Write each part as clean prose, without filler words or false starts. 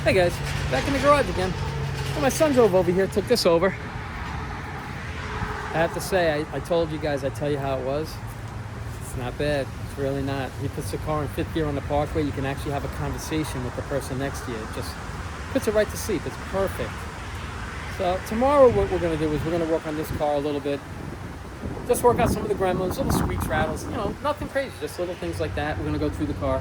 Hey guys, back in the garage again. Well, my son drove over here, took this over. I have to say, I told you guys, I'd tell you how it was. It's not bad. It's really not. He puts the car in fifth gear on the parkway. You can actually have a conversation with the person next to you. It just puts it right to sleep. It's perfect. So tomorrow what we're going to do is we're going to work on this car a little bit. Just work out some of the gremlins, little squeaks, rattles, nothing crazy. Just little things like that. We're going to go through the car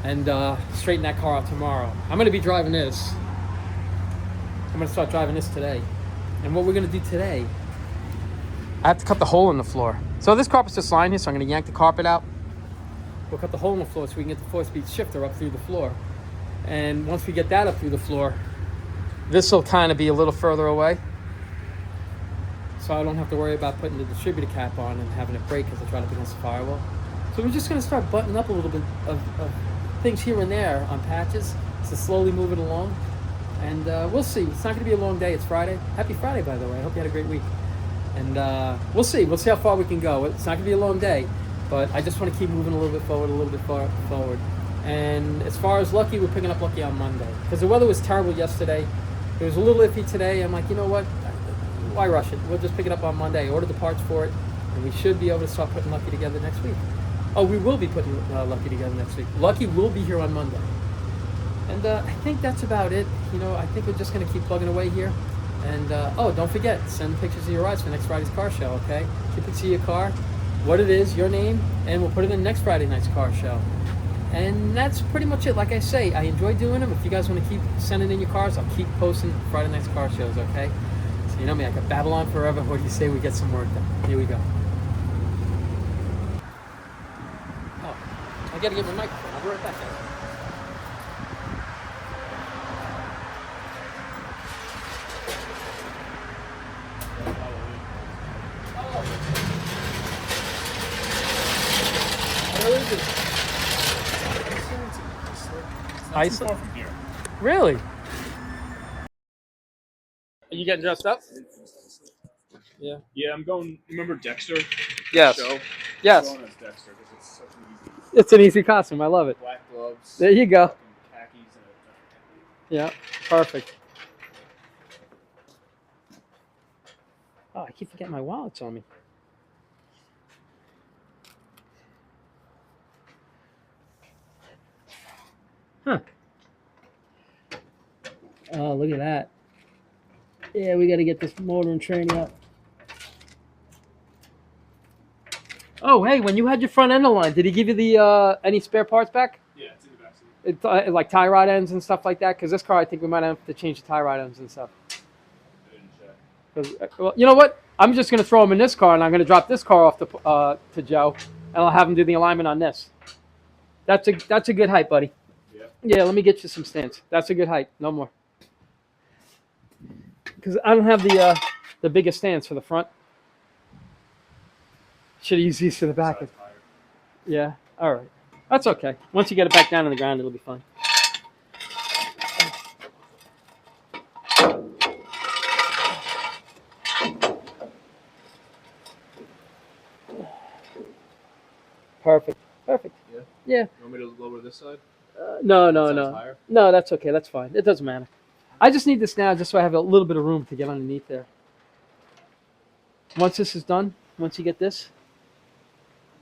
and straighten that car out tomorrow. I'm going to be driving this. I'm going to start driving this today. And what we're going to do today, I have to cut the hole in the floor. So this carpet's just lying here, so I'm going to yank the carpet out. We'll cut the hole in the floor so we can get the 4-speed shifter up through the floor. And once we get that up through the floor, this will kind of be a little further away. So I don't have to worry about putting the distributor cap on and having it break because I try to against the firewall. So we're just going to start buttoning up a little bit of things here and there on patches to slowly move it along. And we'll see. It's not going to be a long day. It's Friday. Happy Friday, by the way. I hope you had a great week. And we'll see. We'll see how far we can go. It's not going to be a long day, but I just want to keep moving a little bit forward. And as far as Lucky, we're picking up Lucky on Monday. Because the weather was terrible yesterday. It was a little iffy today. I'm like, you know what? Why rush it? We'll just pick it up on Monday. Order the parts for it, and we should be able to start putting Lucky together next week. Oh, we will be putting Lucky together next week. Lucky will be here on Monday. And I think that's about it. I think we're just going to keep plugging away here. And, don't forget, send pictures of your rides for next Friday's car show, okay? Keep a picture of your car, what it is, your name, and we'll put it in next Friday night's car show. And that's pretty much it. Like I say, I enjoy doing them. If you guys want to keep sending in your cars, I'll keep posting Friday night's car shows, okay? So you know me, I could babble on forever. What do you say we get some work done? Here we go. Oh, I got to get my microphone. I'll be right back, guys. Iceland? Far from here. Really? Are you getting dressed up? Yeah. Yeah, I'm going. Remember Dexter? Yes. Show? Yes. I'm going as Dexter because it's such an easy. It's an easy costume. I love it. Black gloves. There you go. Khakis and Yeah. Perfect. Oh, I keep forgetting my wallet's on me. Huh. Oh, look at that. Yeah, we got to get this motor and tranny up. Oh, hey, when you had your front end aligned, did he give you the any spare parts back? yeah, it's in the backseat. It's like tie rod ends and stuff like that? Because this car, I think we might have to change the tie rod ends and stuff. I didn't check. 'Cause, well, you know what? I'm just going to throw him in this car, and I'm going to drop this car off to Joe, and I'll have him do the alignment on this. That's a good height, buddy. Yeah. Yeah, let me get you some stands. That's a good height. No more. Because I don't have the biggest stands for the front. Should have used these for the back. Size higher. Yeah. All right. That's okay. Once you get it back down on the ground, it'll be fine. Perfect. Perfect. Yeah. Yeah. You want me to lower this side? No, Size higher? no. That's okay. That's fine. It doesn't matter. I just need this now, just so I have a little bit of room to get underneath there. Once this is done, once you get this.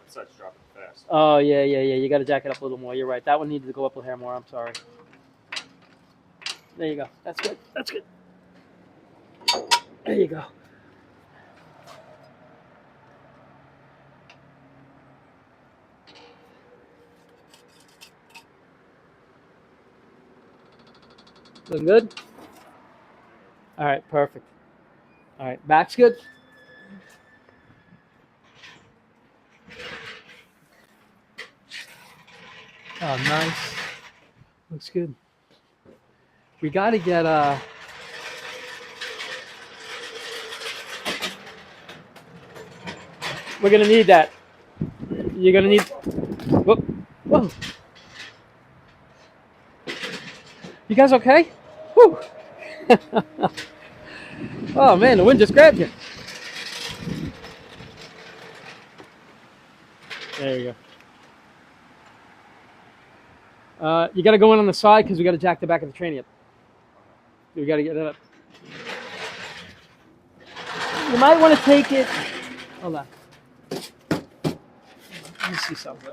My side's dropping fast. Oh yeah. You got to jack it up a little more. You're right. That one needed to go up a hair more. I'm sorry. There you go. That's good. That's good. There you go. Looking good? All right, perfect. All right, back's good? Oh, nice. Looks good. We got to get we're going to need that. You're going to need whoa. Whoa. You guys okay? Whew. Oh man, the wind just grabbed you. There you go. You got to go in on the side because we got to jack the back of the tranny up. We got to get it up. You might want to take it. Hold on. Let me see something.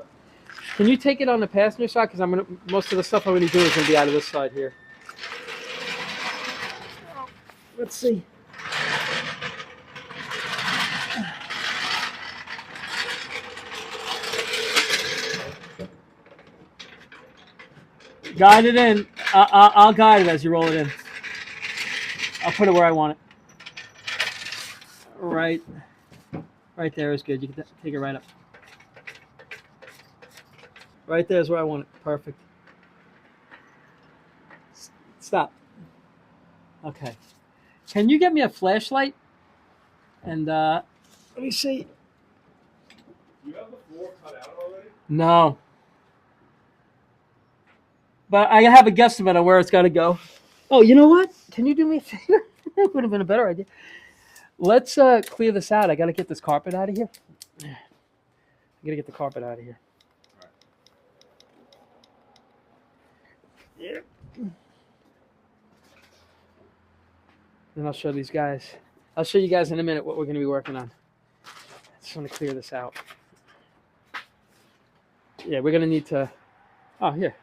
Can you take it on the passenger side? Because most of the stuff I'm going to do is going to be out of this side here. Let's see. Guide it in. I'll guide it as you roll it in. I'll put it where I want it. Right there is good. You can take it right up. Right there is where I want it. Perfect. Stop. Okay. Can you get me a flashlight? And let me see. Do you have the floor cut out already? No. But I have a guesstimate on where it's got to go. Oh, you know what? Can you do me a favor? That would have been a better idea. Let's clear this out. I got to get this carpet out of here. I got to get the carpet out of here. All right. Yeah. Then I'll show these guys. I'll show you guys in a minute what we're going to be working on. I just want to clear this out. Yeah, we're going to need to... Oh, here.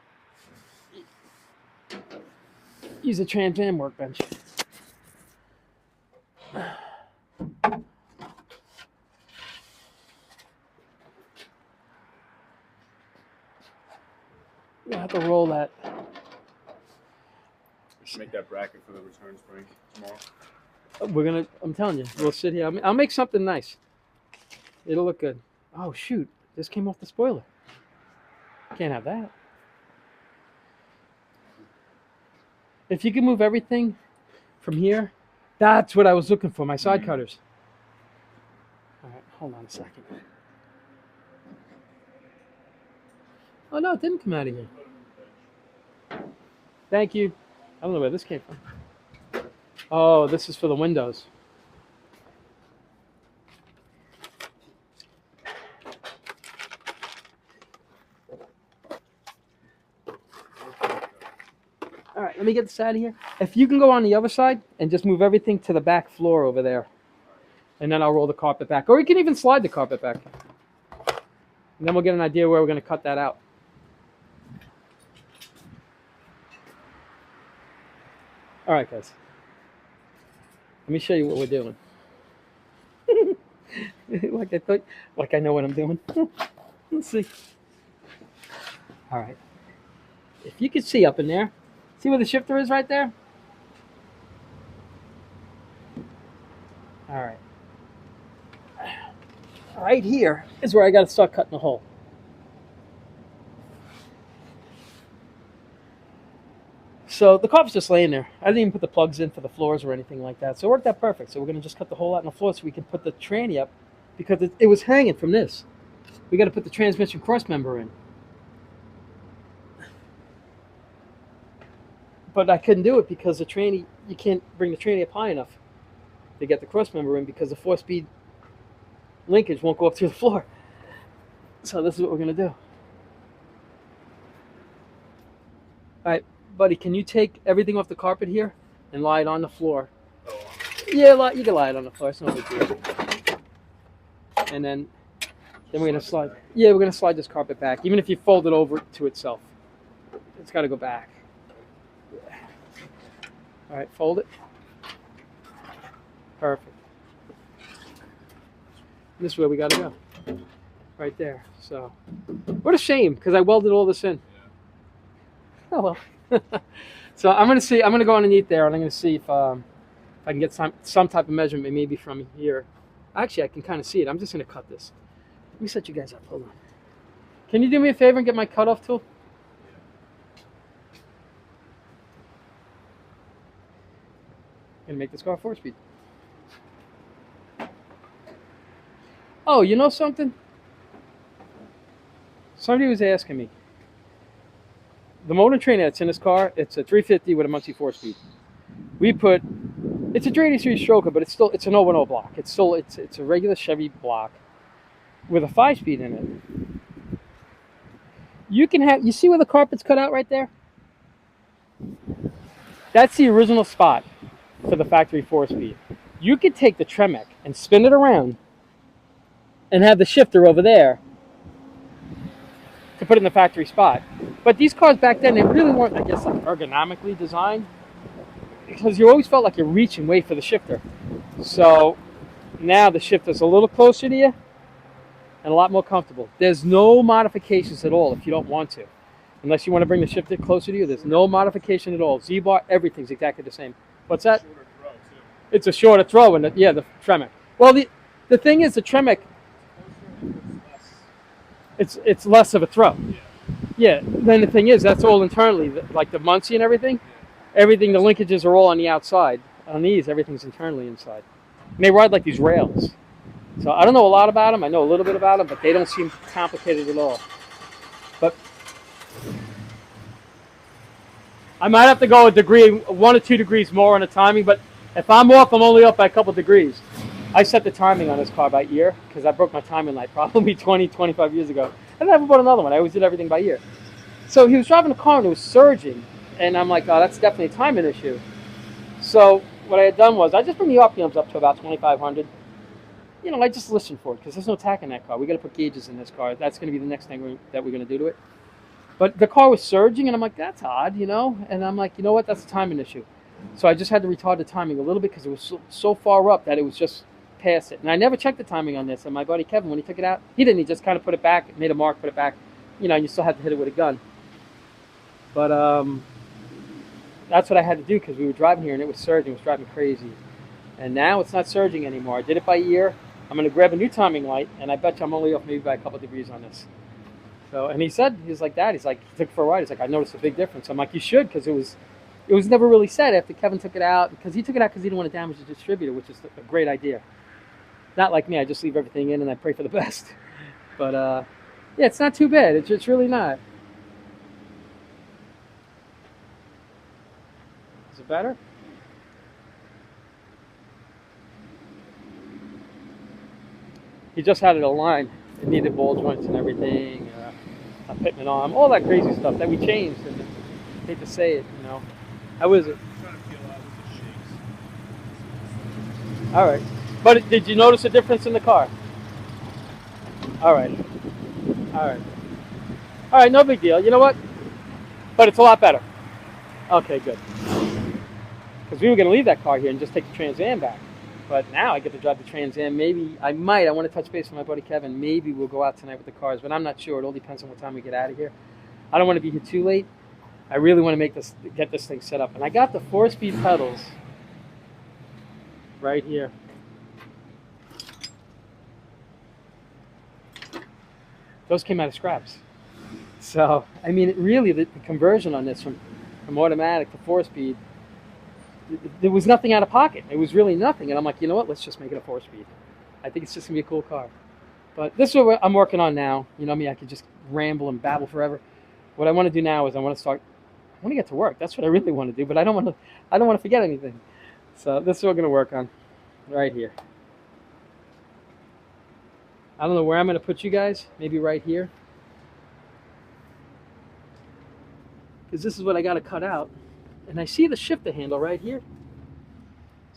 Use a Trans Am workbench. We'll have to roll that. Make that bracket for the return spring tomorrow. I'm telling you, we'll sit here. I'll make something nice. It'll look good. Oh, shoot. This came off the spoiler. Can't have that. If you can move everything from here, that's what I was looking for, my side cutters. All right, hold on a second. Oh, no, it didn't come out of here. Thank you. I don't know where this came from. Oh, this is for the windows. All right, let me get this out of here. If you can go on the other side and just move everything to the back floor over there. And then I'll roll the carpet back. Or you can even slide the carpet back. And then we'll get an idea where we're going to cut that out. All right, guys. Let me show you what we're doing. like I know what I'm doing. Let's see. All right. If you can see up in there, see where the shifter is right there? All right. Right here is where I got to start cutting the hole. So the carpet's just laying there. I didn't even put the plugs in for the floors or anything like that. So it worked out perfect. So we're going to just cut the hole out in the floor so we can put the tranny up because it was hanging from this. We got to put the transmission cross member in. But I couldn't do it because the tranny, you can't bring the tranny up high enough to get the cross member in because the 4-speed linkage won't go up through the floor. So this is what we're going to do. All right. Buddy, can you take everything off the carpet here and lie it on the floor? Oh. Yeah, you can lie it on the floor. It's no big deal. And then we're going to slide. Yeah, we're going to slide this carpet back. Even if you fold it over to itself, it's got to go back. Yeah. All right, fold it. Perfect. This is where we got to go. Right there. So, what a shame because I welded all this in. Yeah. Oh well. So I'm gonna go underneath there and I'm gonna see if I can get some type of measurement maybe from here. Actually, I can kind of see it. I'm just gonna cut this. Let me set you guys up. Hold on. Can you do me a favor and get my cutoff tool? Gonna make this car 4-speed. Oh, you know something? Somebody was asking me. The motor train that's in this car, it's a 350 with a Muncie 4-speed. It's a 383 stroker, but it's an 010 block. It's a regular Chevy block with a 5-speed in it. You can have, you see where the carpet's cut out right there? That's the original spot for the factory 4-speed. You could take the Tremec and spin it around and have the shifter over there to put in the factory spot. But these cars back then, they really weren't, I guess, like ergonomically designed, because you always felt like you're reaching way for the shifter. So now the shifter's a little closer to you and a lot more comfortable. There's no modifications at all if you don't want to. Unless you want to bring the shifter closer to you, there's no modification at all. Z-bar, everything's exactly the same. What's that? Shorter throw, too. It's a shorter throw, and the Tremec. Well, the thing is, the Tremec, it's less of a throw. Yeah. Then the thing is, that's all internally, like the Muncie and everything. Everything, the linkages are all on the outside. On these, everything's internally inside. And they ride like these rails. So I don't know a lot about them. I know a little bit about them, but they don't seem complicated at all. But I might have to go a degree, 1 or 2 degrees more on the timing, but if I'm off, I'm only off by a couple degrees. I set the timing on this car by ear because I broke my timing light probably 20, 25 years ago. I never bought another one. I always did everything by ear. So he was driving a car and it was surging, and I'm like, oh, that's definitely a timing issue. So what I had done was I just bring the RPMs up to about 2,500. You know, I just listened for it because there's no tack in that car. We got to put gauges in this car. That's going to be the next thing that we're going to do to it. But the car was surging, and I'm like, that's odd, you know? And I'm like, you know what? That's a timing issue. So I just had to retard the timing a little bit because it was so far up that it was just past it. And I never checked the timing on this. And my buddy Kevin, when he took it out, he didn't. He just kind of put it back, made a mark, put it back. You know, and you still had to hit it with a gun. But that's what I had to do because we were driving here, and it was surging. It was driving me crazy. And now it's not surging anymore. I did it by ear. I'm going to grab a new timing light, and I bet you I'm only off maybe by a couple degrees on this. So, and he said, he's like that. He's like, he took it for a ride. He's like, I noticed a big difference. I'm like, you should, because it was never really said after Kevin took it out, because he took it out because he didn't want to damage the distributor, which is a great idea. Not like me. I just leave everything in and I pray for the best. But yeah, it's not too bad. It's really not. Is it better? He just had it aligned. It needed ball joints and everything, a pitman arm, all that crazy stuff that we changed. And I hate to say it, you know. How is it? Trying to feel out with the shakes. All right. But did you notice a difference in the car? All right. All right. All right, no big deal. You know what? But it's a lot better. Okay, good. Because we were going to leave that car here and just take the Trans Am back. But now I get to drive the Trans Am. Maybe I might. I want to touch base with my buddy Kevin. Maybe we'll go out tonight with the cars, but I'm not sure. It all depends on what time we get out of here. I don't want to be here too late. I really want to get this thing set up. And I got the 4-speed pedals right here. Those came out of scraps. So, I mean, really, the conversion on this from automatic to 4-speed, there was nothing out of pocket. It was really nothing. And I'm like, you know what? Let's just make it a 4-speed. I think it's just going to be a cool car. But this is what I'm working on now. You know me, I could just ramble and babble forever. What I want to do now is I want to get to work. That's what I really want to do, but I don't want to forget anything. So this is what we're going to work on right here. I don't know where I'm going to put you guys. Maybe right here. Because this is what I got to cut out. And I see the shifter handle right here.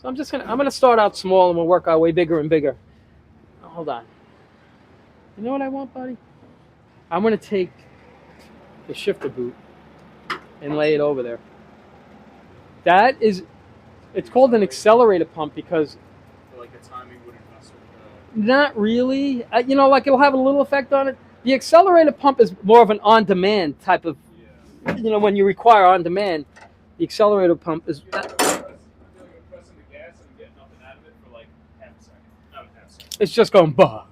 So I'm going to start out small and we'll work our way bigger and bigger. Oh, hold on. You know what I want, buddy? I'm going to take the shifter boot and lay it over there. It's called an accelerator pump because Like the timing wouldn't mess with not really. You know, like it'll have a little effect on it. The accelerator pump is more of an on-demand type of, you know, when you require on-demand. The accelerator pump is. I feel like I'm pressing the gas and getting nothing out of it for like half a second. Not a half second. It's just going bah.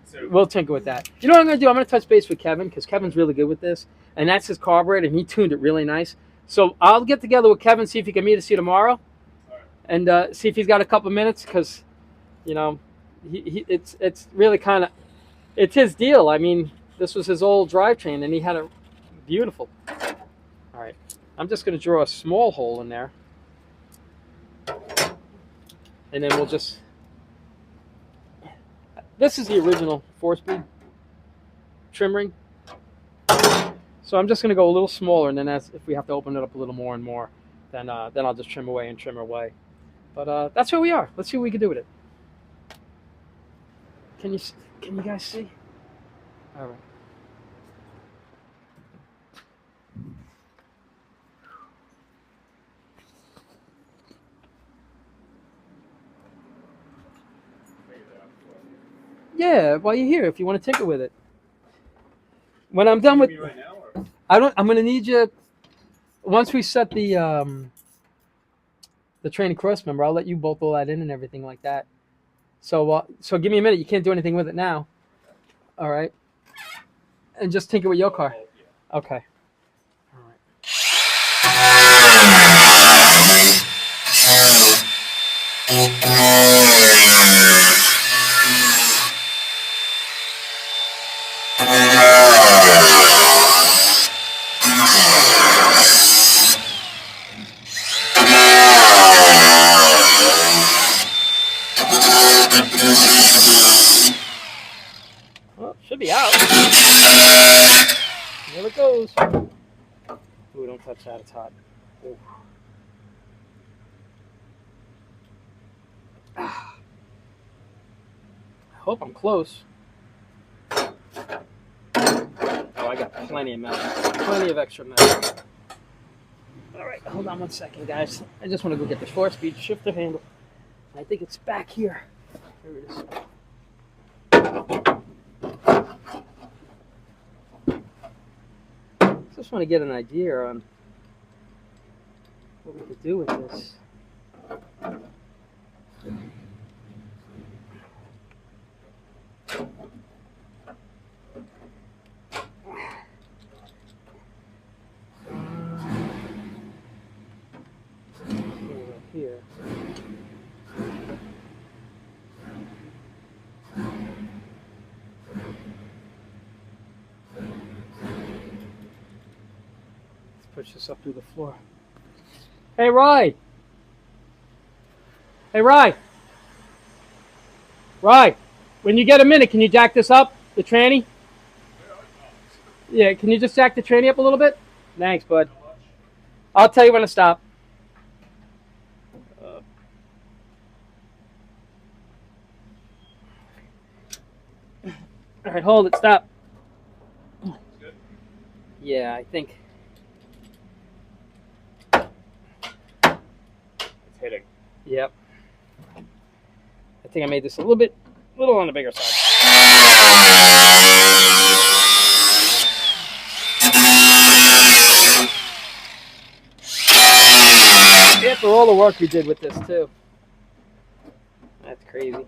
So We'll tinker with that. You know what I'm going to do? I'm going to touch base with Kevin because Kevin's really good with this. And that's his carburetor, and he tuned it really nice. So I'll get together with Kevin, see if he can meet us here tomorrow. Right. And see if he's got a couple minutes because, you know, it's really kind of, it's his deal. I mean, this was his old drivetrain, and he had a beautiful. All right. I'm just going to draw a small hole in there. And then we'll just... This is the original 4-speed. trim ring. So I'm just going to go a little smaller, and then if we have to open it up a little more and more, then I'll just trim away and trim away. But that's where we are. Let's see what we can do with it. Can you guys see? All right. Yeah, while you're here, if you want to tinker with it. When I'm done with, right now, or? I'm gonna need you. Once we set the train across, remember, I'll let you bolt all that in and everything like that. So give me a minute. You can't do anything with it now. All right. And just tinker with your car. Oh, yeah. Okay. All right. Well, should be out. There it goes. Ooh, don't touch that. It's hot. Ooh. I hope I'm close. Oh, I got plenty of metal. Plenty of extra metal. All right, hold on 1 second, guys. I just want to go get the 4-speed shifter handle. I think it's back here. There it is. Just want to get an idea on what we could do with this. Here. Let's push this up through the floor. Hey, Rye! Hey, Rye! Rye! When you get a minute, can you jack this up, the tranny? Yeah, can you just jack the tranny up a little bit? Thanks, bud. I'll tell you when to stop. All right, hold it. Stop. Good. Yeah, I think. It's hitting. Yep. I think I made this a little on the bigger side. After all the work we did with this too. That's crazy.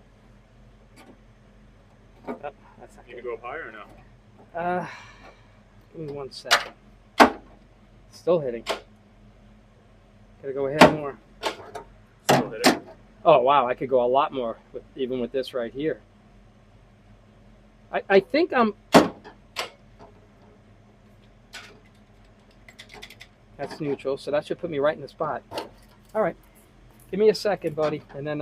Oh, that's not Need to good. go up higher or no? Give me 1 second. Still hitting. Gotta go ahead more. Still hitting. Oh wow, I could go a lot more even with this right here. I think I'm. That's neutral, so that should put me right in the spot. All right, give me a second, buddy, and then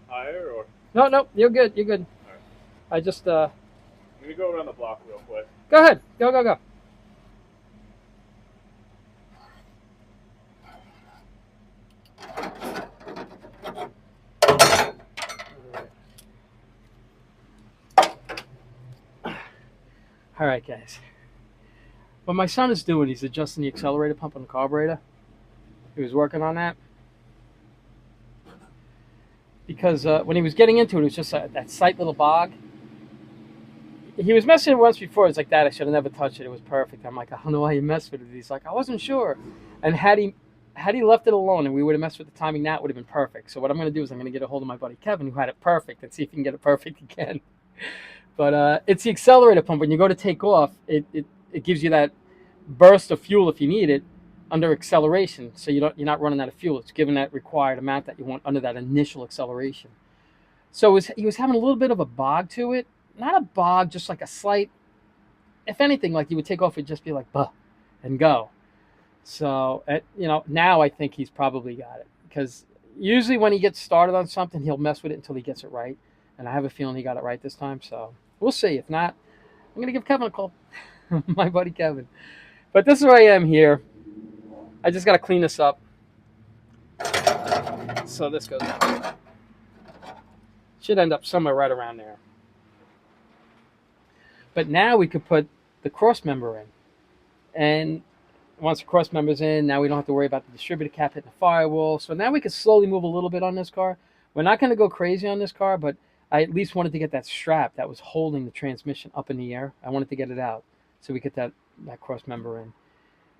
Higher or? No, you're good. You're good. All right. I just I'm gonna go around the block real quick. Go ahead. Go. All right, guys. What my son is doing, he's adjusting the accelerator pump on the carburetor. He was working on that. Because when he was getting into it was just that slight little bog. He was messing it once before. It's like, that I should have never touched it. It was perfect. I'm like, I don't know why you messed with it. He's like, I wasn't sure. And had he left it alone and we would have messed with the timing, that would have been perfect. So what I'm going to do is I'm going to get a hold of my buddy Kevin, who had it perfect, and see if he can get it perfect again. But it's the accelerator pump. When you go to take off, it gives you that burst of fuel if you need it under acceleration. So you're not running out of fuel. It's given that required amount that you want under that initial acceleration. So he was having a little bit of a bog to it. Not a bog, just like a slight, if anything, like you would take off, it'd just be like, buh, and go. So, now I think he's probably got it. Because usually when he gets started on something, he'll mess with it until he gets it right. And I have a feeling he got it right this time. So we'll see. If not, I'm gonna give Kevin a call, my buddy Kevin. But this is where I am here. I just gotta clean this up. So this goes down. Should end up somewhere right around there. But now we could put the cross member in. And once the cross member's in, now we don't have to worry about the distributor cap hitting the firewall. So now we can slowly move a little bit on this car. We're not going to go crazy on this car, but I at least wanted to get that strap that was holding the transmission up in the air. I wanted to get it out so we get that cross member in.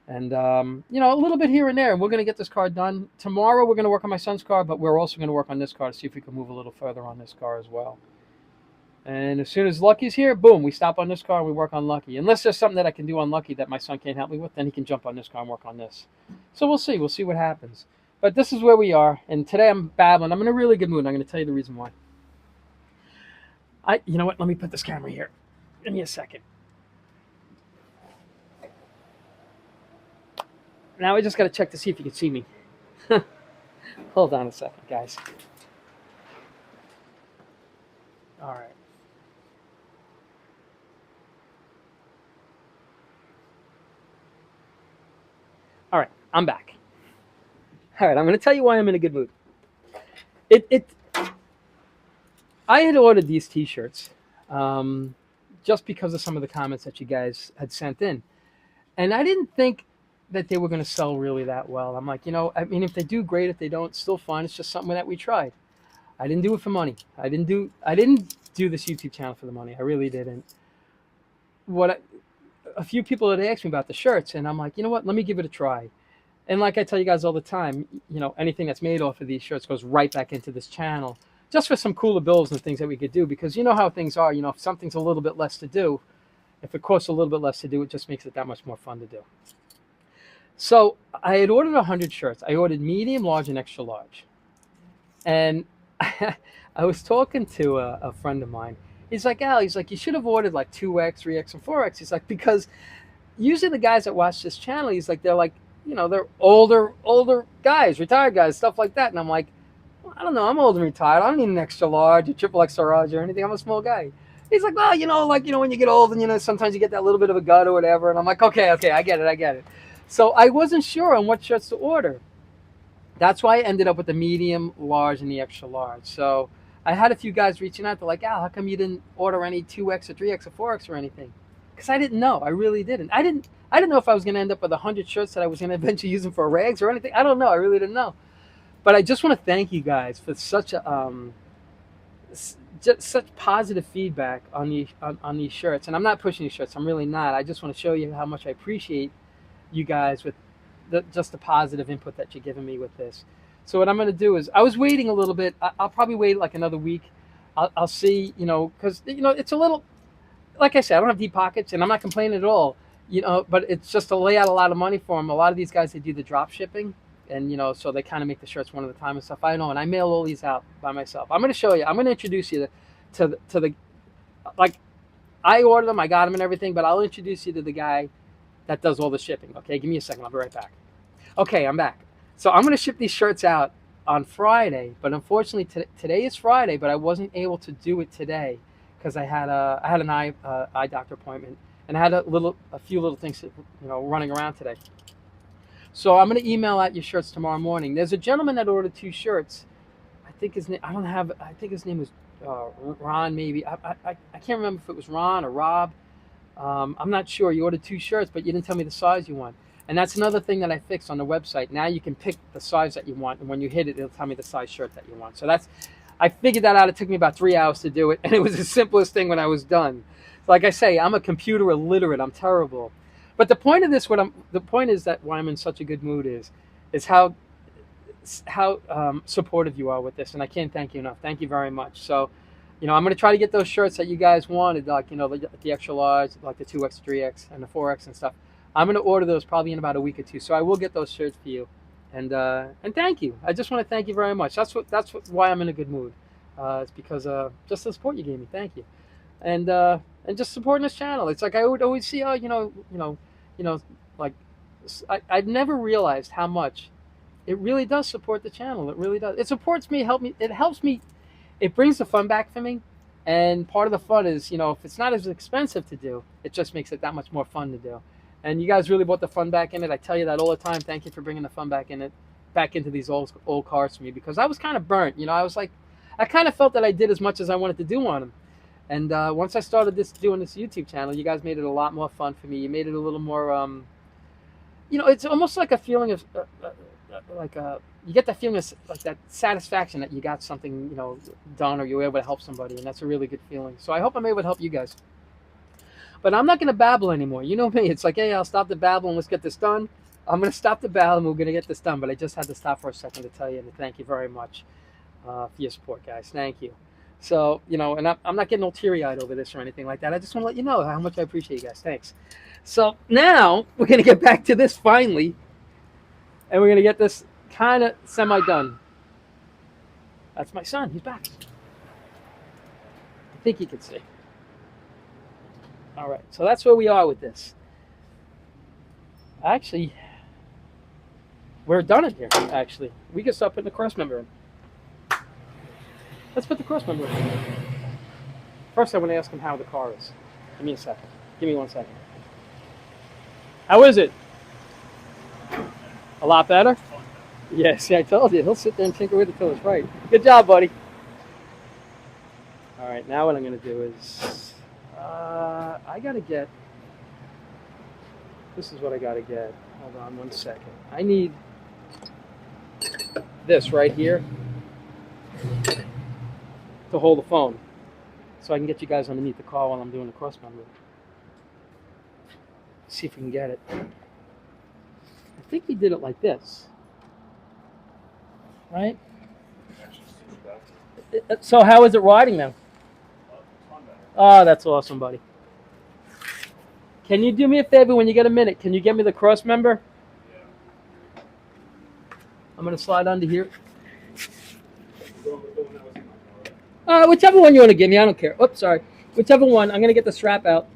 And, a little bit here and there. And we're going to get this car done. Tomorrow we're going to work on my son's car, but we're also going to work on this car to see if we can move a little further on this car as well. And as soon as Lucky's here, boom, we stop on this car and we work on Lucky. Unless there's something that I can do on Lucky that my son can't help me with, then he can jump on this car and work on this. So we'll see. We'll see what happens. But this is where we are. And today I'm babbling. I'm in a really good mood. I'm going to tell you the reason why. You know what? Let me put this camera here. Give me a second. Now I just got to check to see if you can see me. Hold on a second, guys. All right. All right, I'm back. All right, I'm going to tell you why I'm in a good mood. I had ordered these T-shirts just because of some of the comments that you guys had sent in, and I didn't think that they were going to sell really that well. I'm like, if they do, great. If they don't, still fine. It's just something that we tried. I didn't do it for money. I didn't do this YouTube channel for the money. I really didn't. A few people had asked me about the shirts, and I'm like, you know what? Let me give it a try. And like I tell you guys all the time, anything that's made off of these shirts goes right back into this channel, just for some cooler bills and things that we could do. Because you know how things are. If something's a little bit less to do, if it costs a little bit less to do, it just makes it that much more fun to do. So I had ordered 100 shirts. I ordered medium, large, and extra large. And I was talking to a friend of mine. He's like, Al, you should have ordered like 2X, 3X, and 4X. He's like, because usually the guys that watch this channel, they're they're older guys, retired guys, stuff like that. And I'm like, well, I don't know, I'm old and retired. I don't need an extra large or triple extra large or anything. I'm a small guy. He's like, well, when you get old and, sometimes you get that little bit of a gut or whatever. And I'm like, okay, I get it. So I wasn't sure on what shirts to order. That's why I ended up with the medium, large, and the extra large. So I had a few guys reaching out. They're like, Al, how come you didn't order any 2X or 3X or 4X or anything? Because I didn't know. I really didn't. I didn't know if I was going to end up with 100 shirts that I was going to eventually use them for rags or anything. I don't know. I really didn't know. But I just want to thank you guys for such positive feedback on these shirts. And I'm not pushing these shirts. I'm really not. I just want to show you how much I appreciate you guys with just the positive input that you're giving me with this. So what I'm going to do is, I was waiting a little bit. I'll probably wait like another week. I'll see, because, it's a little, like I said, I don't have deep pockets and I'm not complaining at all, but it's just to lay out a lot of money for them. A lot of these guys, they do the drop shipping and, so they kind of make the shirts one at a time and stuff. I know, and I mail all these out by myself. I'm going to show you, I'm going to introduce you to the, like, I ordered them, I got them and everything, but I'll introduce you to the guy that does all the shipping. Okay, give me a second. I'll be right back. Okay, I'm back. So I'm going to ship these shirts out on Friday, but unfortunately today is Friday, but I wasn't able to do it today because I had an eye doctor appointment and I had a few little things running around today. So I'm going to email out your shirts tomorrow morning. There's a gentleman that ordered 2 shirts. I think his name. I think his name was Ron. Maybe I can't remember if it was Ron or Rob. I'm not sure. You ordered 2 shirts, but you didn't tell me the size you want. And that's another thing that I fixed on the website. Now you can pick the size that you want, and when you hit it, it'll tell me the size shirt that you want. So I figured that out. It took me about 3 hours to do it, and it was the simplest thing when I was done. Like I say, I'm a computer illiterate. I'm terrible. But the point of this, the point is that why I'm in such a good mood is how supportive you are with this, and I can't thank you enough. Thank you very much. So, I'm going to try to get those shirts that you guys wanted, like the extra large, like the 2X, 3X, and the 4X and stuff. I'm going to order those probably in about a week or two. So I will get those shirts for you, and thank you. I just want to thank you very much. That's why I'm in a good mood. It's because just the support you gave me. Thank you, and just supporting this channel. It's like I would always see, like I'd never realized how much it really does support the channel. It really does. It supports me, it helps me. It brings the fun back for me And part of the fun is, if it's not as expensive to do, it just makes it that much more fun to do. And you guys really brought the fun back in it. I tell you that all the time. Thank you for bringing the fun back into these old cars for me, because I was kind of burnt. I was like, I kind of felt that I did as much as I wanted to do on them. And once I started doing this YouTube channel, you guys made it a lot more fun for me. You made it a little more, it's almost like a feeling of, you get that feeling of like that satisfaction that you got something, done, or you were able to help somebody, and that's a really good feeling. So I hope I'm able to help you guys. But I'm not going to babble anymore. You know me. It's like, hey, I'll stop the babble and let's get this done. I'm going to stop the babble and we're going to get this done. But I just had to stop for a second to tell you and to thank you very much for your support, guys. Thank you. So, and I'm not getting all teary-eyed over this or anything like that. I just want to let you know how much I appreciate you guys. Thanks. So now we're going to get back to this finally. And we're going to get this kind of semi-done. That's my son. He's back. I think he can see. All right. So that's where we are with this. Actually, we're done in here, actually. We can start putting the cross member in. Let's put the cross member in. First, I want to ask him how the car is. Give me a second. Give me 1 second. How is it? A lot better? Yeah, see, I told you. He'll sit there and tinker with it till it's right. Good job, buddy. All right, now what I'm going to do is, I got to get, this is what I got to get. Hold on 1 second. I need this right here to hold the phone so I can get you guys underneath the car while I'm doing the cross member. See if we can get it. I think we did it like this. Right? So how is it riding now? Oh, that's awesome, buddy. Can you do me a favor when you get a minute? Can you get me the cross member? Yeah. I'm going to slide under here. Whichever one you want to give me, I don't care. Oops, sorry. Whichever one. I'm going to get the strap out.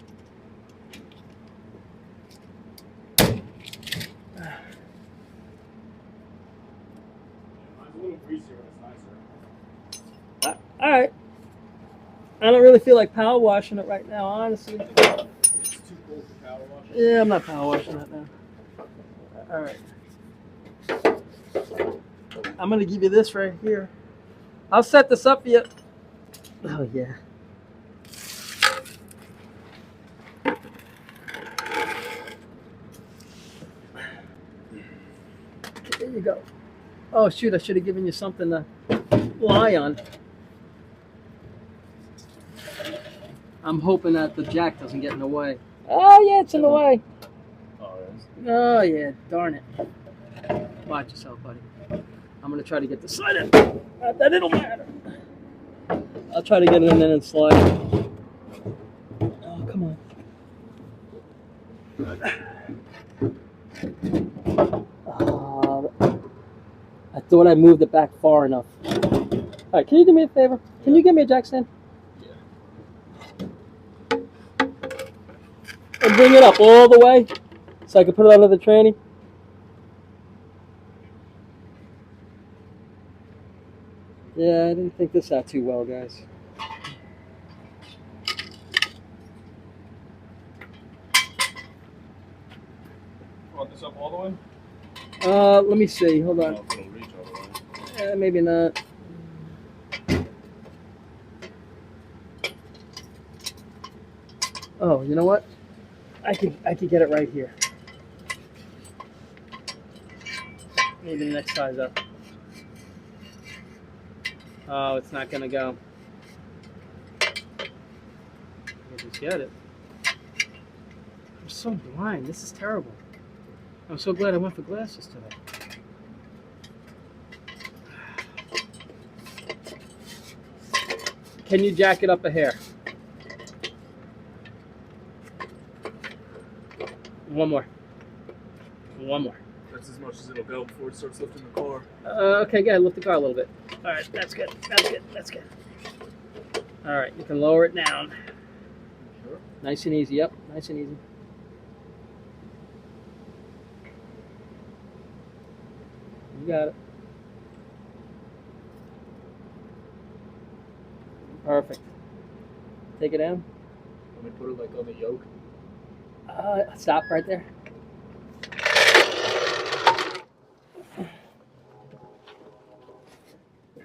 All right. I don't really feel like power washing it right now, honestly. It's too cold for power washing. Yeah, I'm not power washing it now. All right. I'm going to give you this right here. I'll set this up for you. Oh, yeah. There you go. Oh, shoot, I should have given you something to lie on. I'm hoping that the jack doesn't get in the way. Oh, yeah, it's in the way. Oh, yeah, darn it. Watch yourself, buddy. I'm going to try to get the slide in. Not that it'll matter. I'll try to get it in and then slide. Oh, come on. I thought I moved it back far enough. All right, can you do me a favor? Can you give me a jack stand? And bring it up all the way so I can put it under the tranny. Yeah, I didn't think this out too well, guys. Want this up all the way? Let me see. Hold on. It'll reach all the way. Maybe not. Oh, you know what? I could get it right here. Maybe the next size up. Oh, it's not gonna go. I'll just get it. I'm so blind. This is terrible. I'm so glad I went for glasses today. Can you jack it up a hair? One more. One more. That's as much as it'll go before it starts lifting the car. Okay, good. Lift the car a little bit. All right, that's good. That's good. That's good. All right, you can lower it down. Sure. Nice and easy. Yep, nice and easy. You got it. Perfect. Take it down. I'm gonna put it like on the yoke. Stop right there.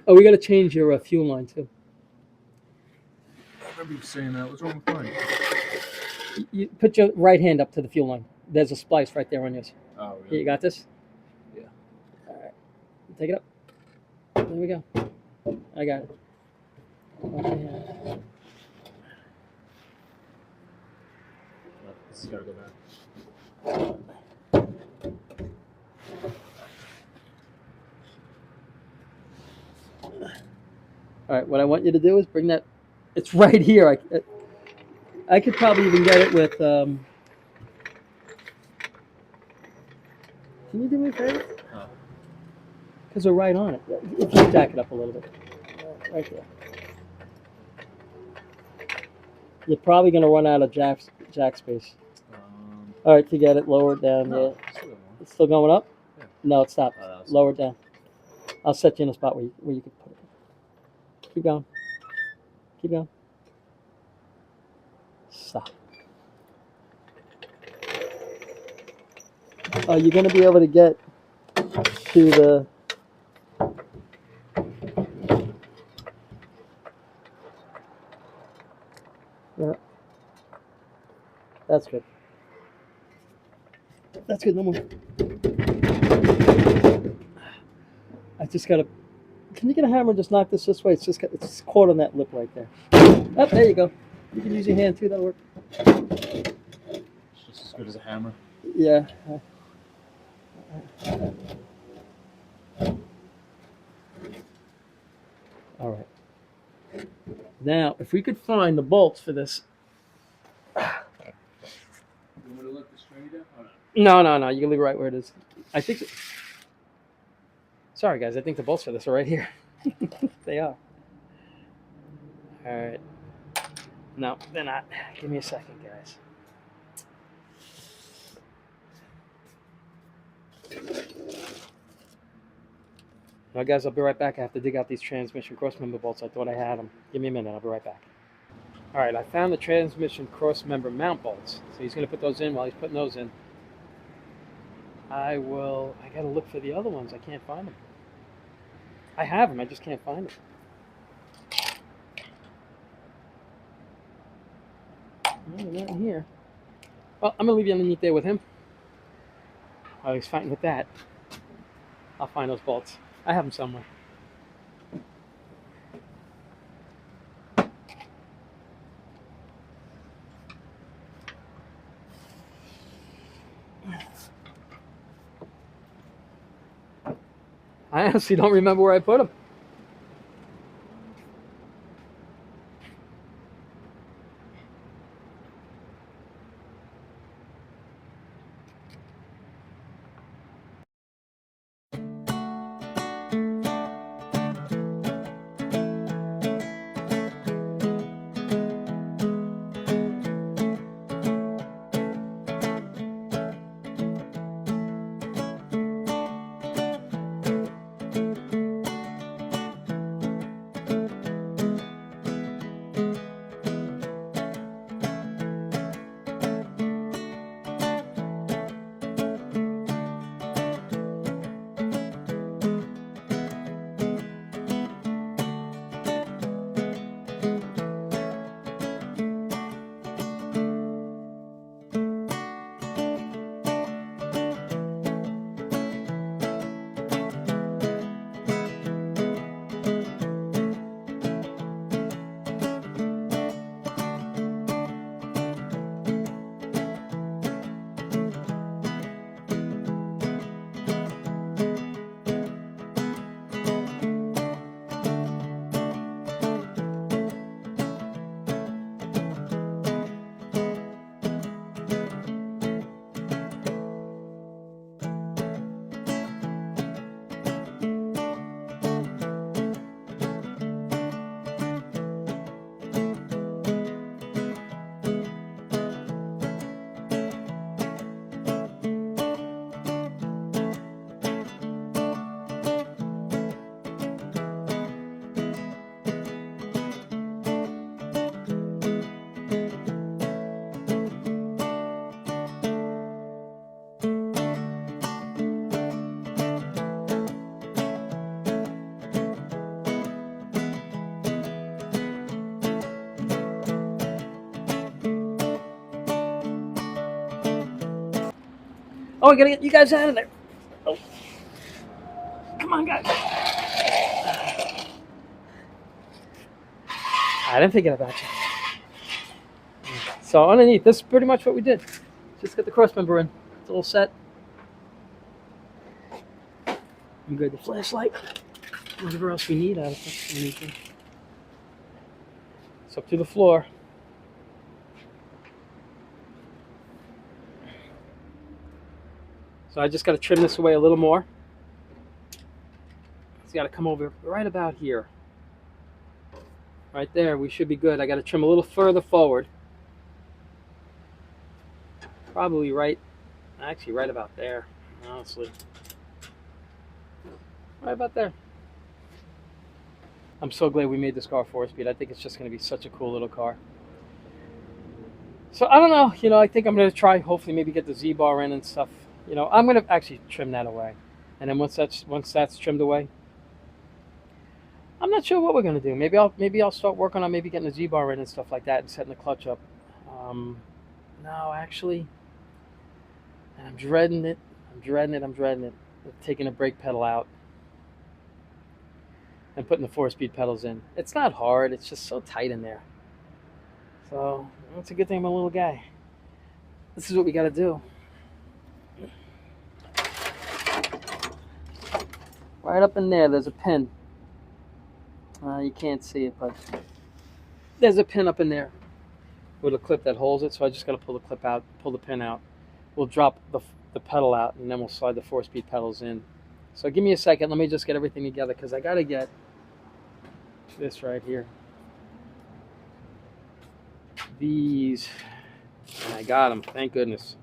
Oh, we got to change your fuel line too. I remember you saying that. What's wrong with mine? You put your right hand up to the fuel line. There's a splice right there on yours. Oh, Here, really? you got this? Yeah. All right. Take it up. There we go. I got it. Okay. This has gotta go back. All right. What I want you to do is bring that. It's right here. I could probably even get it with. Can you do me a favor? Oh. Because we're right on it. If you jack it up a little bit. Right there. You're probably going to run out of jack space. All right, to get it, lower it down. No, Yeah. It's still going up? Yeah. No, it stopped. That's Lower it down. I'll set you in a spot where you can put it. Keep going. Keep going. Stop. You're going to be able to get to the... Yeah. That's good. That's good. No more. I just got to... Can you get a hammer and just knock this way? It's caught on that lip right there. Oh, there you go. You can use your hand too. That'll work. It's just as good as a hammer. Yeah. All right. Now, if we could find the bolts for this. You want me to let the string down? Oh, no. No. You can leave it right where it is. I think. Sorry, guys. I think the bolts for this are right here. They are. All right. No, they're not. Give me a second, guys. Now, guys, I'll be right back. I have to dig out these transmission cross-member bolts. I thought I had them. Give me a minute. I'll be right back. All right, I found the transmission cross-member mount bolts. So he's going to put those in. While he's putting those in, I got to look for the other ones. I can't find them. I have them. I just can't find them. No, they're not in here. Well, I'm going to leave you underneath there with him. While he's fighting with that, I'll find those bolts. I have them somewhere. I honestly don't remember where I put them. Oh, I gotta get you guys out of there. Oh. Come on, guys. I didn't think about you. So underneath, this is pretty much what we did. Just get the cross member in. It's all set. I'm good. The flashlight. Whatever else we need out of it. It's up to the floor. So I just got to trim this away a little more. It's got to come over right about here. Right there, we should be good. I got to trim a little further forward. Probably actually right about there, honestly. Right about there. I'm so glad we made this car 4-speed. I think it's just going to be such a cool little car. So I don't know, I think I'm going to try, hopefully maybe get the Z-bar in and stuff. I'm going to actually trim that away. And then once that's trimmed away, I'm not sure what we're going to do. Maybe I'll start working on maybe getting the Z-bar in and stuff like that and setting the clutch up. No, actually, and I'm dreading it. Taking the brake pedal out and putting the 4-speed pedals in. It's not hard. It's just so tight in there. So it's a good thing I'm a little guy. This is what we got to do. Right up in there, there's a pin. You can't see it, but there's a pin up in there with a clip that holds it. So I just got to pull the clip out, pull the pin out. We'll drop the pedal out, and then we'll slide the 4-speed pedals in. So give me a second. Let me just get everything together because I got to get this right here. These, and I got them. Thank goodness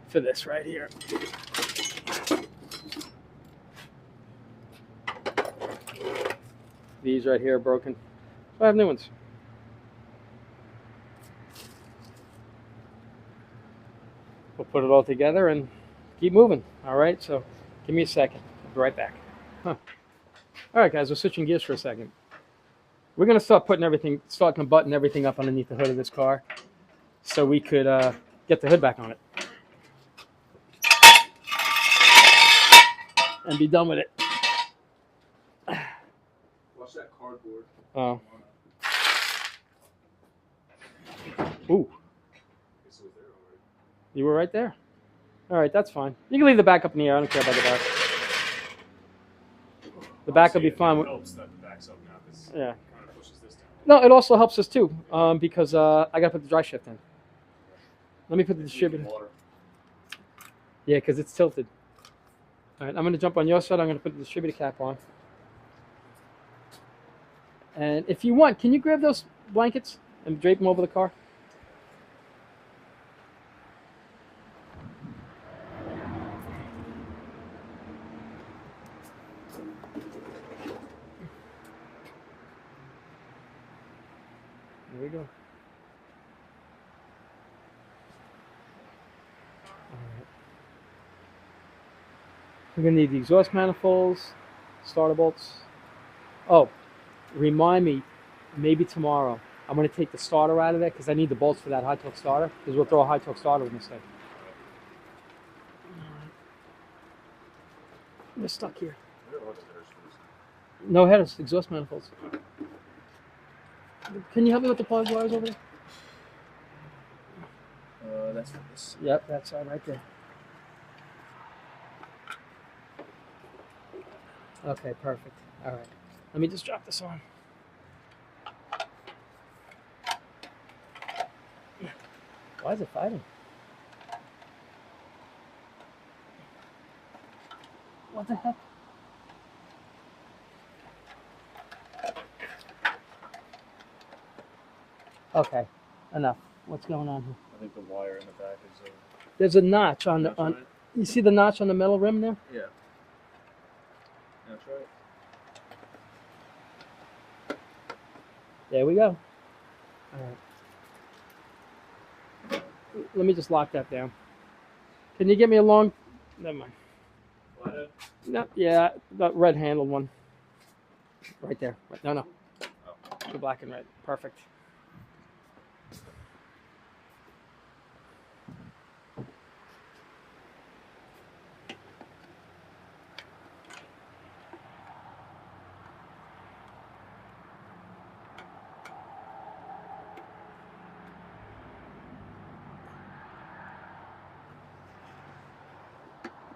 for this right here. These right here are broken. So I have new ones. We'll put it all together and keep moving. All right, so give me a second. I'll be right back. All right, guys, we're switching gears for a second. We're going to start to button everything up underneath the hood of this car so we could get the hood back on it and be done with it. Watch that cardboard. Oh. Ooh. You were right there. All right, that's fine. You can leave the back up in the air. I don't care about the back. The back will be fine. It helps that the back's up now because yeah. it kind of pushes this down. No, it also helps us too because I got to put the dry shift in. Let me put the distributor. Yeah, because it's tilted. All right, I'm going to jump on your side. I'm going to put the distributor cap on. And if you want, can you grab those blankets and drape them over the car? There we go. All right. We're going to need the exhaust manifolds, starter bolts. Oh, remind me, maybe tomorrow, I'm going to take the starter out of there because I need the bolts for that high torque starter because we'll throw a high torque starter in this thing. We're stuck here. No headers, exhaust manifolds. Can you help me with the plug wires over there? That's for this. Yep, that's right there. Okay, perfect. All right. Let me just drop this on. Why is it fighting? What the heck? Okay, enough. What's going on here? I think the wire in the back is. There's a notch on the on. You see the notch on the metal rim there? Yeah. That's right. There we go. All right. Let me just lock that down. Can you get me a long? Never mind. No, yeah, the red handled one. Right there. No. The black and red. Perfect.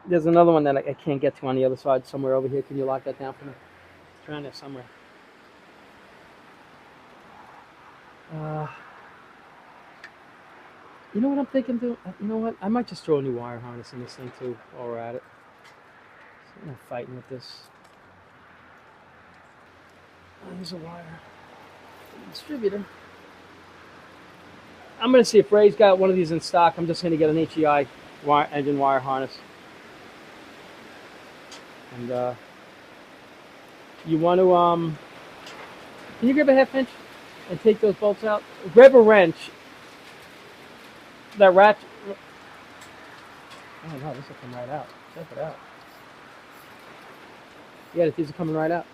There's another one that I can't get to on the other side, somewhere over here. Can you lock that down for me? It's around there somewhere. You know what I'm thinking, dude? You know what? I might just throw a new wire harness in this thing too while we're at it. So I'm not fighting with this. There's a wire distributor. I'm gonna see if Ray's got one of these in stock. I'm just gonna get an HEI engine wire harness. And you want to can you grab a half-inch and take those bolts out? Grab a wrench. That ratchet. Oh no, this will come right out. Check it out. Yeah, these are coming right out.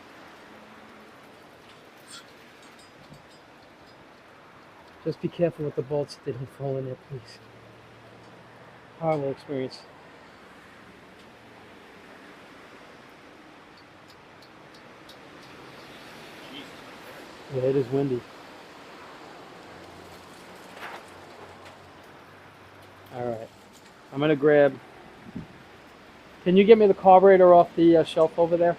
Just be careful with the bolts that didn't fall in there, please. Horrible experience. Yeah, it is windy. Alright. I'm going to grab... Can you get me the carburetor off the shelf over there?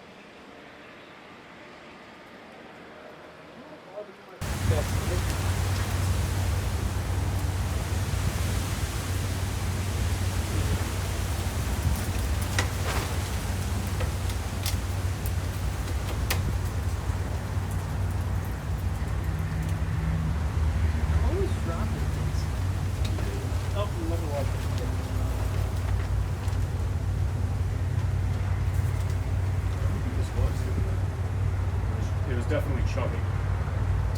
It was definitely chubby.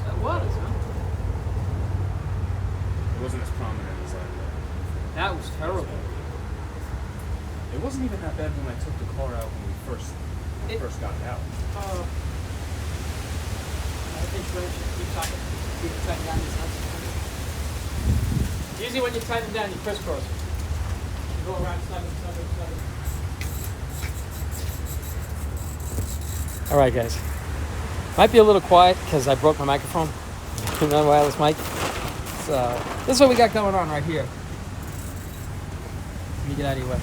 That was, huh? It wasn't as prominent as I thought. That was terrible. It wasn't even that bad when I took the car out when we first got it out. I think keep tightening down these nuts. Usually when you tighten them down, you crisscross them. You go around, snug. All right, guys. Might be a little quiet because I broke my microphone. Another wireless mic. So this is what we got going on right here. Let me get out of your way.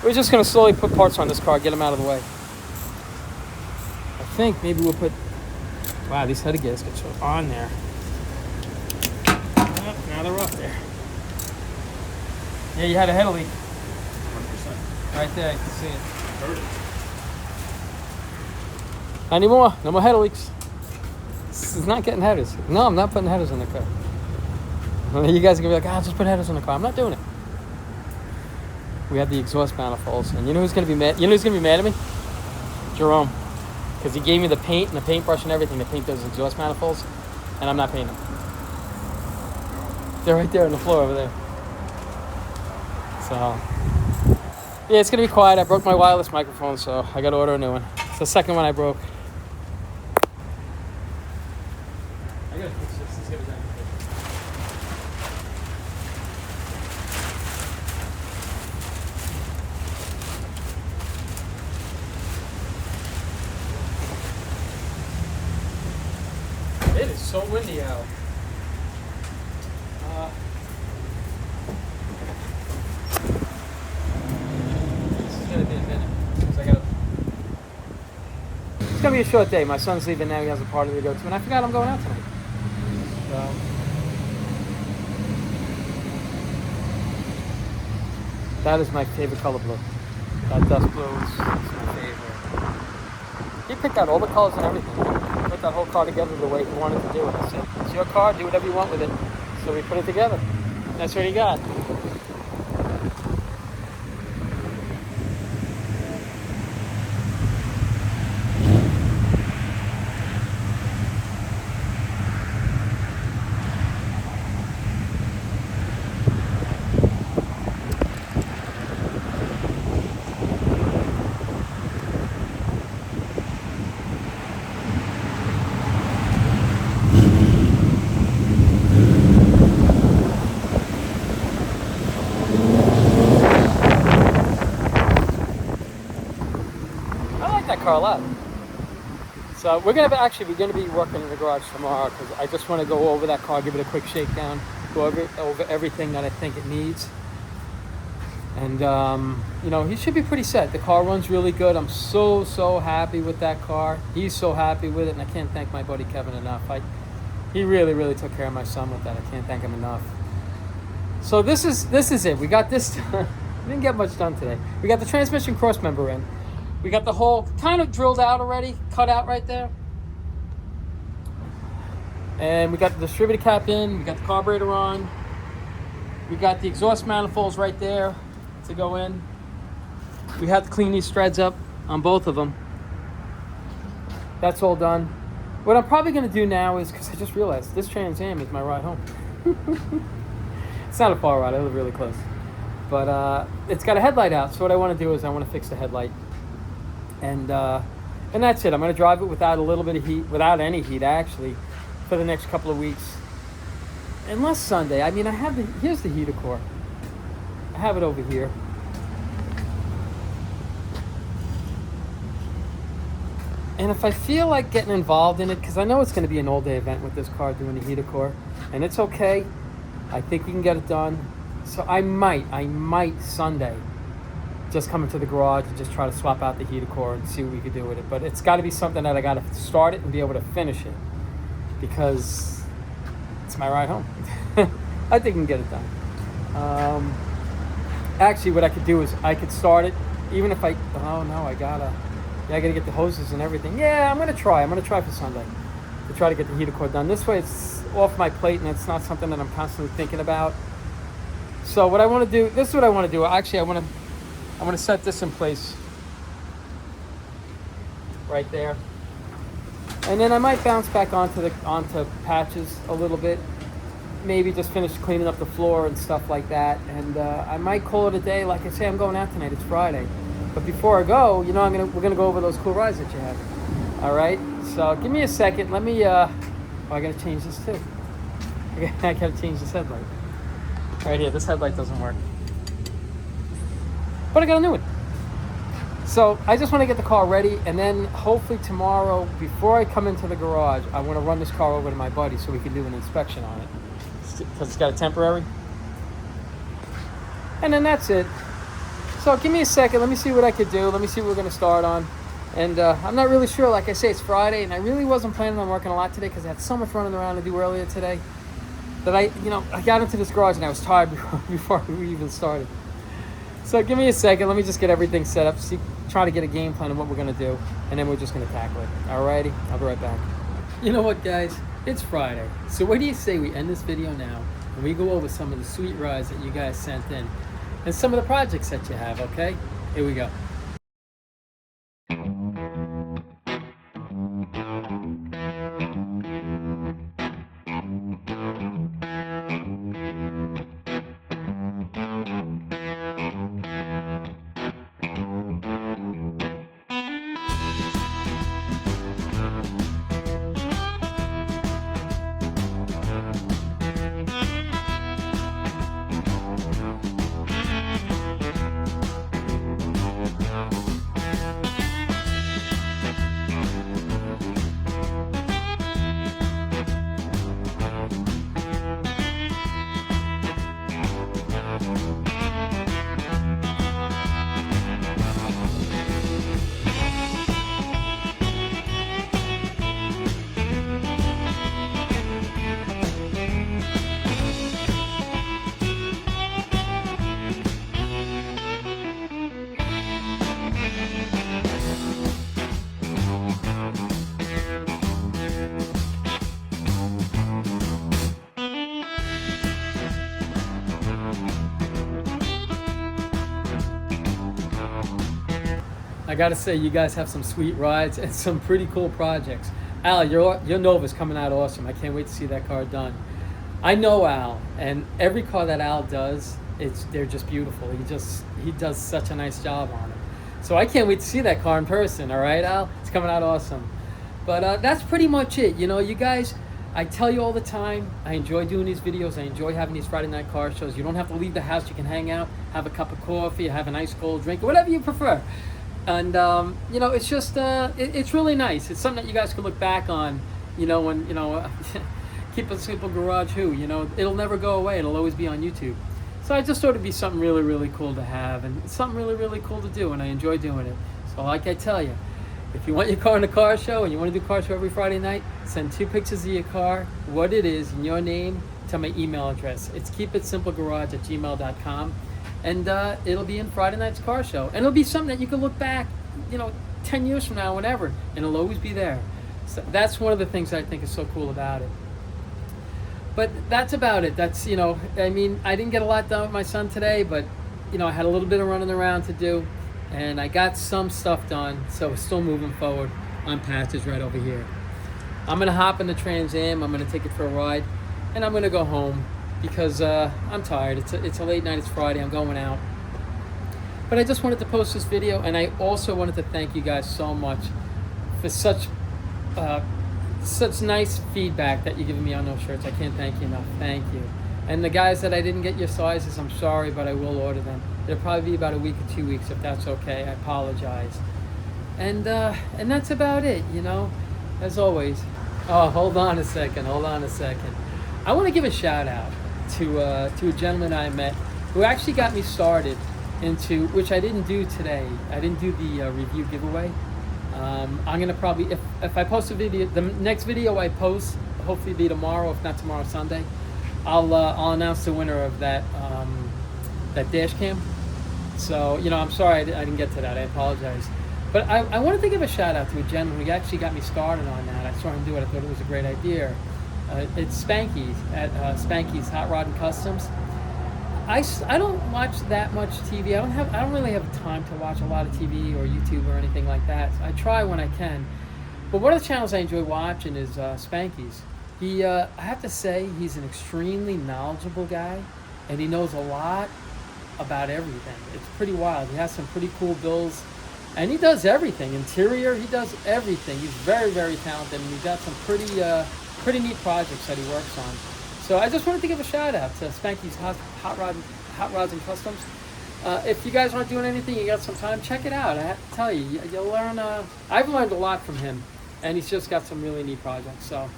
We're just going to slowly put parts on this car, get them out of the way. I think maybe we'll put... Wow, these header gaskets are on there. Oh, now they're off there. Yeah, you had a header leak. 100%. Right there, you can see it. Heard it. Not anymore. No more header leaks. This is not getting headers. No, I'm not putting headers in the car. You guys are going to be like, just put headers in the car. I'm not doing it. We have the exhaust manifolds. And you know who's going to be mad? You know who's going to be mad at me? Jerome. Because he gave me the paint and the paintbrush and everything to paint those exhaust manifolds. And I'm not painting them. They're right there on the floor over there. So, yeah, it's going to be quiet. I broke my wireless microphone, so I got to order a new one. It's the second one I broke. I got to fix this. Let's get it done. It is so windy out. This is gonna be a minute because I gotta. It's gonna be a short day. My son's leaving now. He has a party to go to, and I forgot I'm going out tonight. So. That is my favorite color blue. That dust blue is my favorite. He picked out all the colors and everything. Put that whole car together the way he wanted to do it. I said, it's your car, do whatever you want with it. So we put it together. That's what he got. Car a lot. So we're gonna be working in the garage tomorrow because I just want to go over that car, give it a quick shakedown, go over everything that I think it needs. And you know, he should be pretty set. The car runs really good. I'm so happy with that car. He's so happy with it, and I can't thank my buddy Kevin enough. He really took care of my son with that. I can't thank him enough. So this is it. We got this. We didn't get much done today. We got the transmission cross member in. We got the hole kind of drilled out already, cut out right there. And we got the distributor cap in. We got the carburetor on. We got the exhaust manifolds right there to go in. We have to clean these threads up on both of them. That's all done. What I'm probably going to do now is, because I just realized this Trans Am is my ride home. It's not a far ride. I live really close. But it's got a headlight out. So what I want to do is I want to fix the headlight. And that's it. I'm going to drive it without a little bit of heat, without any heat actually, for the next couple of weeks. Unless Sunday. I mean, here's the heater core. I have it over here. And if I feel like getting involved in it, because I know it's going to be an all-day event with this car doing the heater core, and it's okay. I think we can get it done. So I might Sunday just come into the garage and just try to swap out the heater core and see what we could do with it. But it's got to be something that I got to start it and be able to finish it, because it's my ride home. I think we can get it done. Actually, what I could do is I could start it, even if I gotta get the hoses and everything. Yeah, I'm gonna try for Sunday to try to get the heater core done. This way it's off my plate and it's not something that I'm constantly thinking about. So what I want to do, this is what I want to do. Actually, I want to set this in place right there, and then I might bounce back onto patches a little bit. Maybe just finish cleaning up the floor and stuff like that, and I might call it a day. Like I say, I'm going out tonight. It's Friday, but before I go, you know, we're gonna go over those cool rides that you have. All right. So give me a second. Let me. I gotta change this too. I gotta change this headlight. Right here, this headlight doesn't work. But I got a new one. So I just want to get the car ready, and then hopefully tomorrow, before I come into the garage, I want to run this car over to my buddy so we can do an inspection on it, because it's got a temporary. And then that's it. So give me a second. Let me see what I could do. Let me see what we're going to start on. And I'm not really sure. Like I say, it's Friday, and I really wasn't planning on working a lot today because I had so much running around to do earlier today that I got into this garage and I was tired before we even started. So give me a second. Let me just get everything set up. Try to get a game plan of what we're going to do, and then we're just going to tackle it. Alrighty? I'll be right back. You know what, guys? It's Friday. So what do you say we end this video now and we go over some of the sweet rides that you guys sent in and some of the projects that you have, okay? Here we go. I gotta say, you guys have some sweet rides and some pretty cool projects. Al, your Nova's coming out awesome. I can't wait to see that car done. I know Al, and every car that Al does, they're just beautiful. He does such a nice job on it. So I can't wait to see that car in person. All right, Al, it's coming out awesome. But that's pretty much it. You know, you guys, I tell you all the time, I enjoy doing these videos. I enjoy having these Friday night car shows. You don't have to leave the house. You can hang out, have a cup of coffee, have a nice cold drink, or whatever you prefer. And you know, it's just it's really nice. It's something that you guys can look back on, you know, when, you know, keep a simple garage who, you know, it'll never go away. It'll always be on YouTube. So I just thought it'd be something really, really cool to have, and something really, really cool to do, and I enjoy doing it. So like I tell you, if you want your car in a car show and you want to do car show every Friday night, send 2 pictures of your car, what it is, and your name to my email address. It's keepitsimplegarage@gmail.com, and it'll be in Friday night's car show. And it'll be something that you can look back, 10 years from now, whenever, and it'll always be there. So that's one of the things I think is so cool about it. But that's about it. That's, I didn't get a lot done with my son today, but, I had a little bit of running around to do, and I got some stuff done, so we're still moving forward on patches right over here. I'm going to hop in the Trans Am, I'm going to take it for a ride, and I'm going to go home because I'm tired. It's a late night, it's Friday, I'm going out. But I just wanted to post this video, and I also wanted to thank you guys so much for such nice feedback that you're giving me on those shirts. I can't thank you enough. Thank you. And the guys that I didn't get your sizes, I'm sorry, but I will order them. It'll probably be about a week or 2 weeks if that's okay. I apologize. And that's about it, as always. Oh, hold on a second. I want to give a shout out to a gentleman I met who actually got me started into, which I didn't do today. I didn't do the review giveaway. I'm gonna probably, if I post a video, the next video I post, hopefully be tomorrow, if not tomorrow, Sunday, I'll announce the winner of that dash cam. So I'm sorry I didn't get to that. I apologize. But I wanted to give a shout out to a gentleman who actually got me started on that. I saw him do it. I thought it was a great idea. It's Spanky's at Spanky's Hot Rod and Customs. I don't watch that much TV. I don't really have time to watch a lot of TV or YouTube or anything like that. I try when I can. But one of the channels I enjoy watching is Spanky's. I have to say, he's an extremely knowledgeable guy, and he knows a lot about everything. It's pretty wild. He has some pretty cool bills, and he does everything. Interior, he does everything. He's very, very talented, and he's got some pretty neat projects that he works on. So I just wanted to give a shout out to Spanky's Hot Rods and Customs. If you guys aren't doing anything, you got some time, check it out. I have to tell you, you'll learn. I've learned a lot from him, and he's just got some really neat projects. So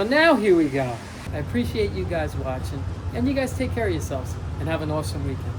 now here we go. I appreciate you guys watching, and you guys take care of yourselves and have an awesome weekend.